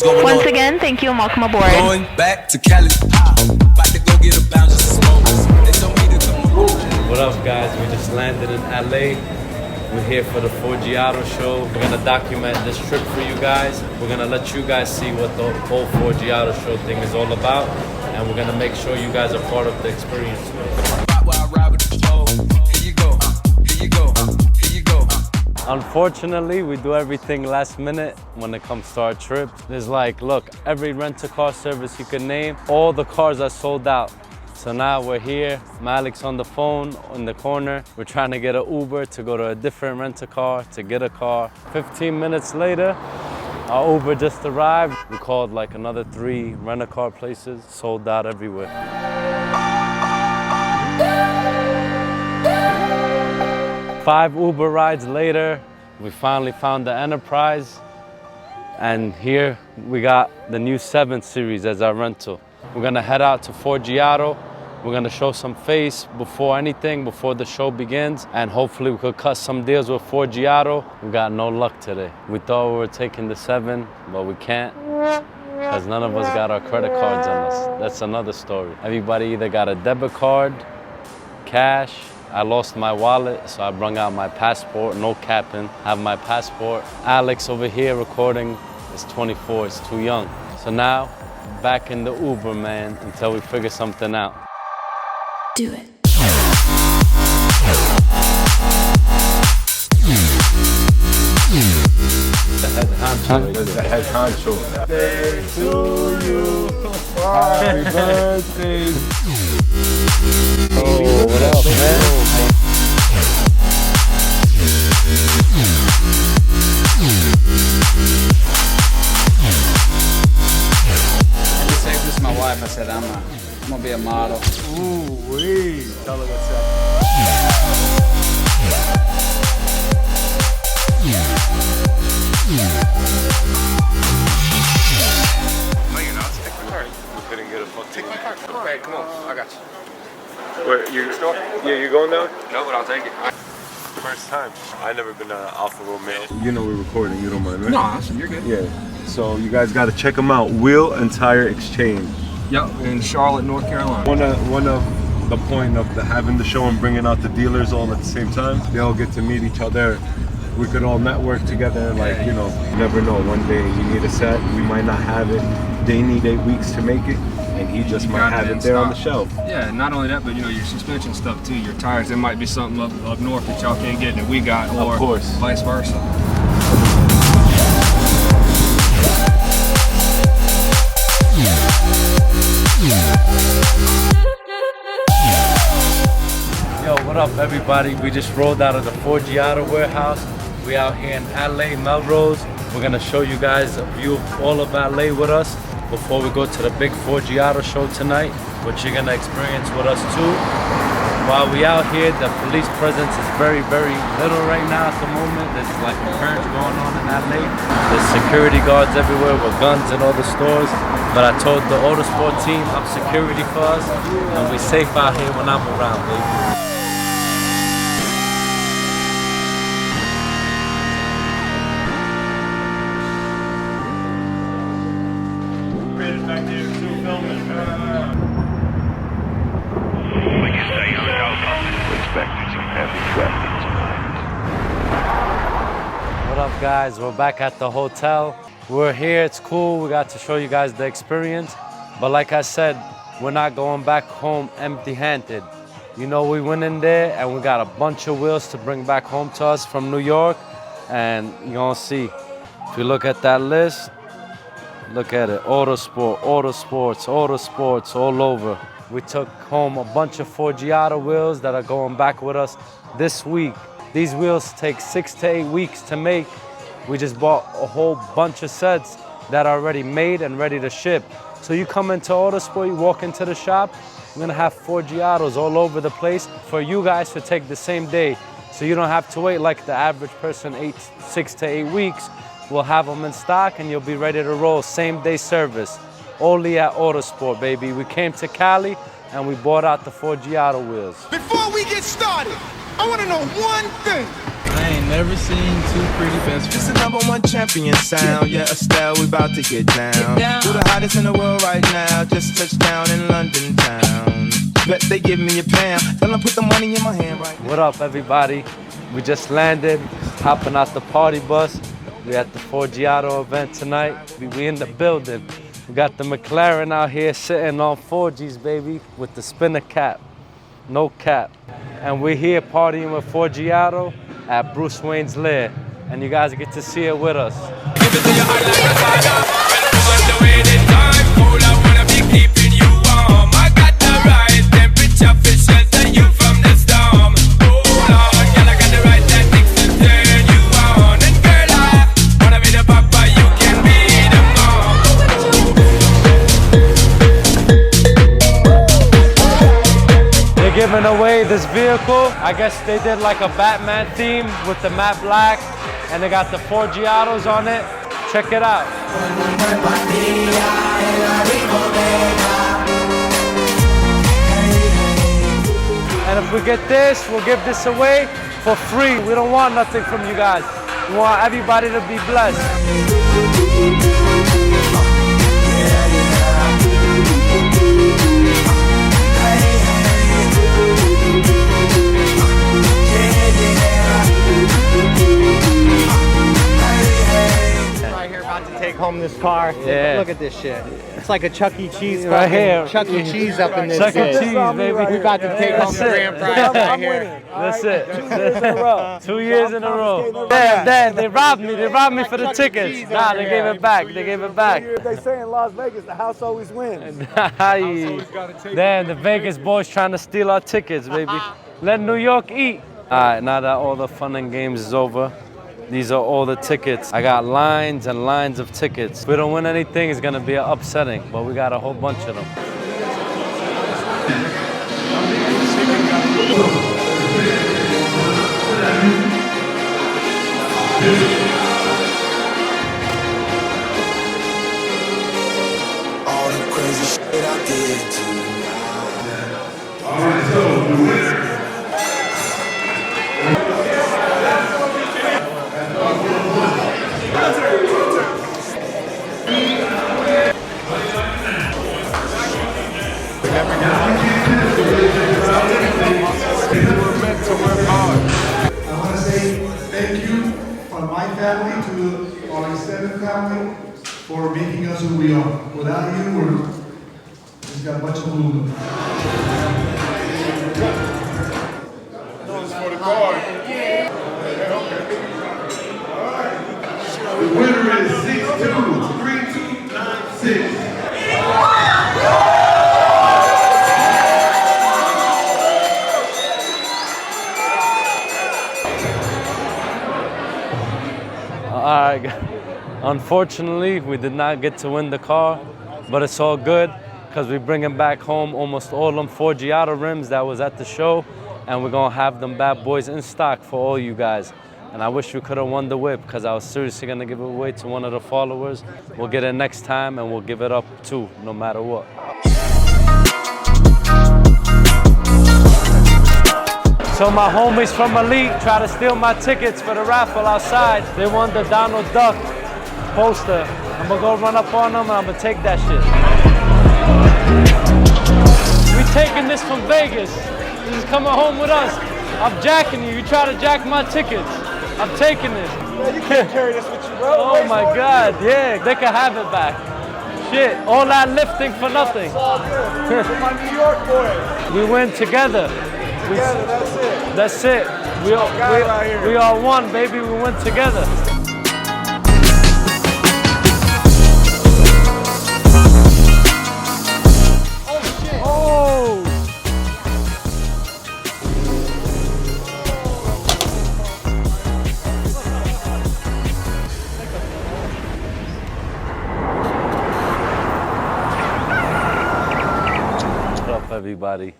what's going on? Once again, thank you and welcome aboard. Going back to Cali. About to go get a bounce of smoke. They told me to come on. What up, guys? We just landed in LA. We're here for the Forgiato show. We're gonna document this trip for you guys. We're gonna let you guys see what the whole Forgiato show thing is all about. And we're gonna make sure you guys are part of the experience. Unfortunately, we do everything last minute when it comes to our trip. There's like, look, every rent-a-car service you can name, all the cars are sold out. So now we're here, Malik's on the phone in the corner. We're trying to get an Uber to go to a different rent-a-car, to get a car. 15 minutes later, our Uber just arrived. We called like another 3 rent-a-car places, sold out everywhere. 5 Uber rides later, we finally found the Enterprise. And here we got the new 7 Series as our rental. We're gonna head out to Forgiato. We're gonna show some face before anything, before the show begins. And hopefully we could cut some deals with Forgiato. We got no luck today. We thought we were taking the 7, but we can't. Because none of us got our credit cards on us. That's another story. Everybody either got a debit card, cash. I lost my wallet, so I brung out my passport, no capping. I have my passport. Alex over here recording is 24, it's too young. So now, back in the Uber, man, until we figure something out. Do it. The head honcho. The head honcho. Birthday to you. Happy birthday. Oh, what up, man? I just saved this to my wife. I said, I'm gonna be a model. Ooh, wee. Tell her what's up. No, you're not. Take my card. We couldn't get a fuck. Take my card. Okay, come on. I got you. Where, you store? Yeah, you going down? No, but I'll take it. First time. I never been off the road, man. You know we're recording, you don't mind, right? No, you're good. Yeah. So you guys got to check them out. Wheel and Tire Exchange. Yep, in Charlotte, North Carolina. One of the point of having the show and bringing out the dealers all at the same time, they all get to meet each other. We could all network together, like, you know, you never know. One day you need a set, we might not have it. They need 8 weeks to make it, and he just might have it there on the shelf. Yeah, not only that, but you know, your suspension stuff too, your tires, there might be something up north that y'all can't get that we got, or Of course. vice versa. Yo, what up, everybody? We just rolled out of the Forgiato warehouse. We out here in LA, Melrose. We're gonna show you guys a view of all of LA with us before we go to the big Forgiato show tonight, which you're gonna experience with us too. While we out here, the police presence is very, very little right now at the moment. There's like a purge going on in LA. There's security guards everywhere with guns in all the stores. But I told the Autosport team I'm security for us, and we're safe out here when I'm around, baby. What up, guys? We're back at the hotel. We're here, it's cool. We got to show you guys the experience. But like I said, we're not going back home empty-handed. You know, we went in there and we got a bunch of wheels to bring back home to us from New York. And you're gonna see, if you look at that list, look at it. Autosport, Autosports, Autosports, all over. We took home a bunch of Forgiato wheels that are going back with us this week. These wheels take 6 to 8 weeks to make. We just bought a whole bunch of sets that are already made and ready to ship. So you come into Autosport, you walk into the shop, we're gonna have Forgiatos all over the place for you guys to take the same day. So you don't have to wait like the average person 6 to 8 weeks. We'll have them in stock and you'll be ready to roll same day service. Only at Autosport, baby. We came to Cali and we bought out the Forgiato wheels. Before we get started, I want to know one thing. ain't never seen two pretty best It's friends. the #1 champion sound. Yeah, Estelle, we about to get down. Who the hottest in the world right now? Just touched down in London town. Bet they give me a pound. Tell them put the money in my hand right now. What up, everybody? We just landed, hopping out the party bus. We at the Forgiato event tonight. We in the building. We got the McLaren out here sitting on 4Gs, baby, with the spinner cap, no cap. And we're here partying with Forgiato at Bruce Wayne's lair. And you guys get to see it with us. Giving away this vehicle. I guess they did like a Batman theme with the matte black, and they got the Forgiatos on it. Check it out. And if we get this, we'll give this away for free. We don't want nothing from you guys. We want everybody to be blessed. Take home this car. Yeah. Look at this shit. It's like a Chuck E. Cheese Right here. Chuck E. Cheese up in this Chuck E. bitch. Cheese, baby. We about to take home the grand prize right here. That's it. 2 years in a row. 2 years in a row. Damn, they robbed me. They robbed me for the tickets. Nah, they gave it back. They gave it back. They say in Las Vegas, the house always wins. Damn, the Vegas boys trying to steal our tickets, baby. Let New York eat. All right, now that all the fun and games is over, these are all the tickets. I got lines and lines of tickets. If we don't win anything, it's gonna be upsetting, but we got a whole bunch of them. All the crazy shit I did to you. All right, so the winner. I want to say thank you from my family to our extended family for making us who we are. Without you, we're just got a bunch of aluminum. For the card. The winner is 623296. All right, unfortunately, we did not get to win the car, but it's all good because we're bringing back home almost all them Forgiato rims that was at the show, and we're gonna have them bad boys in stock for all you guys. And I wish we could have won the whip because I was seriously gonna give it away to one of the followers. We'll get it next time and we'll give it up too, no matter what. So my homies from Elite try to steal my tickets for the raffle outside. They won the Donald Duck poster. I'm gonna go run up on them and I'm gonna take that shit. We taking this from Vegas. This is coming home with us. I'm jacking you. You try to jack my tickets. I'm taking this. Man, you can't carry this with you, bro. Oh my God, yeah, they can have it back. Shit, all that lifting for nothing. It's all good. For my New York boys. We win together. Together, that's it. That's it. We are one, baby. We win together. Oh, shit. Oh! What up, everybody?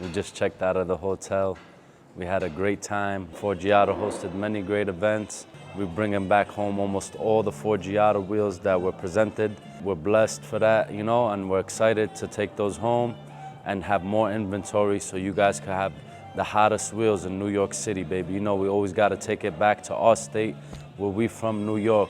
We just checked out of the hotel. We had a great time. Forgiato hosted many great events. We're bringing back home almost all the Forgiato wheels that were presented. We're blessed for that, you know, and we're excited to take those home and have more inventory so you guys can have the hottest wheels in New York City, baby. You know we always got to take it back to our state, where we from, New York.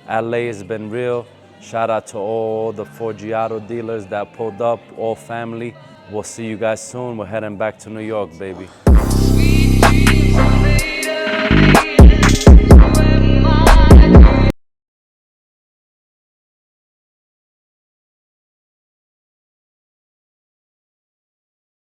LA has been real. Shout out to all the Forgiato dealers that pulled up, all family. We'll see you guys soon. We're heading back to New York, baby. Sweet Jesus,